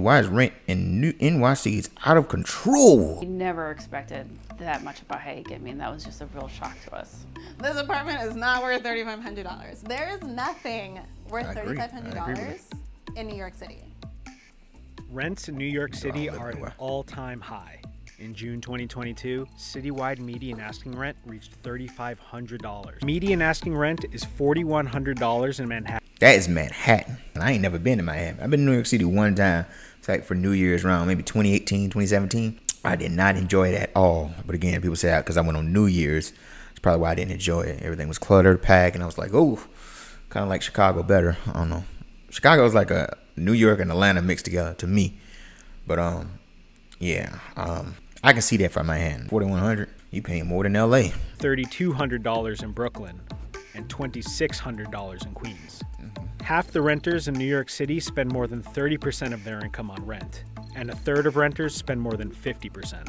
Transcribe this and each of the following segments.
why is rent in NYC is out of control. We never expected that much of a hike. I mean, that was just a real shock to us. This apartment is not worth $3,500. There is nothing worth $3,500 in New York City. Rents in New York City are at an all-time high. In June 2022, citywide median asking rent reached $3,500. Median asking rent is $4,100 in Manhattan. That is Manhattan. And I ain't never been to Miami. I've been to New York City one time. It's like for New Year's around maybe 2018, 2017. I did not enjoy it at all. But again, people say that because I went on New Year's. That's probably why I didn't enjoy it. Everything was cluttered, packed, and I was like, oh, kind of like Chicago better. I don't know. Chicago is like a New York and Atlanta mixed together to me. But yeah, I can see that from Manhattan. $4,100, you paying more than LA. $3,200 in Brooklyn and $2,600 in Queens. Half the renters in New York City spend more than 30% of their income on rent, and a third of renters spend more than 50%.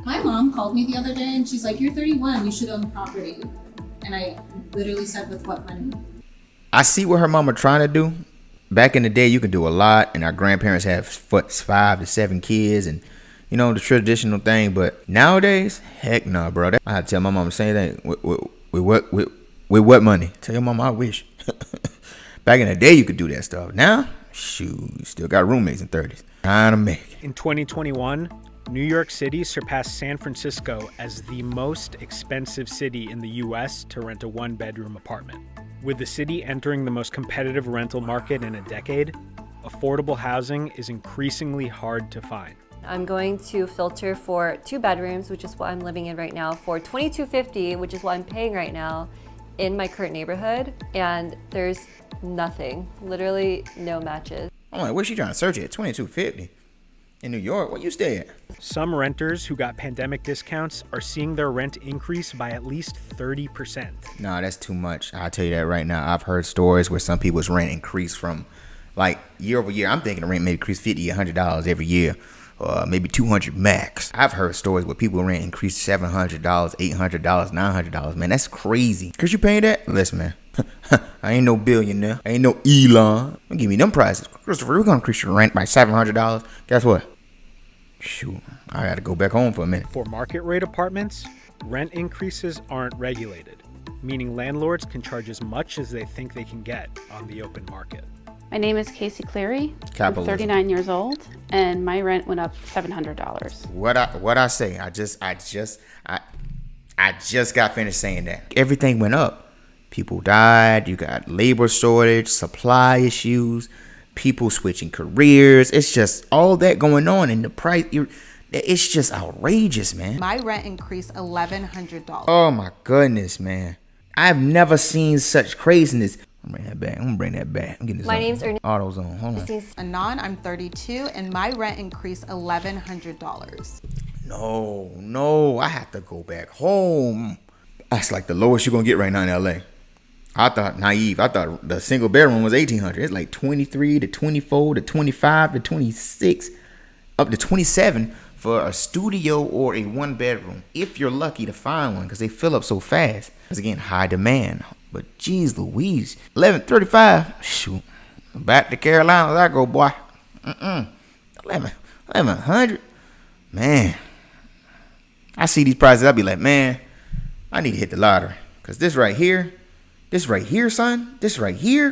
My mom called me the other day and she's like, "You're 31, you should own property." And I literally said, "With what money?" I see what her mama trying to do. Back in the day, you could do a lot, and our grandparents have 5 to 7 kids, and you know, the traditional thing. But nowadays, heck no, bro. I had to tell my mama the same thing. With what money? Tell your mama I wish. Back in the day, you could do that stuff. Now, shoot, you still got roommates in 30s. Trying to make it. In 2021, New York City surpassed San Francisco as the most expensive city in the U.S. to rent a one-bedroom apartment. With the city entering the most competitive rental market in a decade, affordable housing is increasingly hard to find. I'm going to filter for 2 bedrooms, which is what I'm living in right now, for $2,250, which is what I'm paying right now in my current neighborhood, and there's nothing, literally no matches. I'm like, where's she trying to search it? $2,250 in New York? Where you stay at? Some renters who got pandemic discounts are seeing their rent increase by at least 30%. No, that's too much. I'll tell you that right now. I've heard stories where some people's rent increased from like year over year. I'm thinking the rent may increase $50, $100 every year. Maybe $200 max. I've heard stories where people rent increased $700, $800, $900. Man, that's crazy. Cause you paying that? Listen, man. I ain't no billionaire. I ain't no Elon. Don't give me them prices. Christopher, we're gonna increase your rent by $700. Guess what? Shoot, I gotta go back home for a minute. For market rate apartments, rent increases aren't regulated, meaning landlords can charge as much as they think they can get on the open market. My name is Casey Cleary. Capitalism. I'm 39 years old, and my rent went up $700. What I say? I just got finished saying that. Everything went up. People died. You got labor shortage, supply issues, people switching careers. It's just all that going on, and the price. It's just outrageous, man. My rent increased $1,100. Oh my goodness, man! I've never seen such craziness. I'm gonna bring that back. I'm getting this. My name's AutoZone. Hold on. Anon, I'm 32, and my rent increased $1,100. No, I have to go back home. That's like the lowest you're gonna get right now in LA. I thought the single bedroom was $1,800. It's like 23 to 24 to 25 to 26, up to 27 for a studio or a 1-bedroom. If you're lucky to find one, because they fill up so fast. It's again high demand. But geez Louise, 1135. Shoot, back to Carolina I go, boy. 1100. Man, I see these prices. I be like, man, I need to hit the lottery, cause this right here, son, this right here,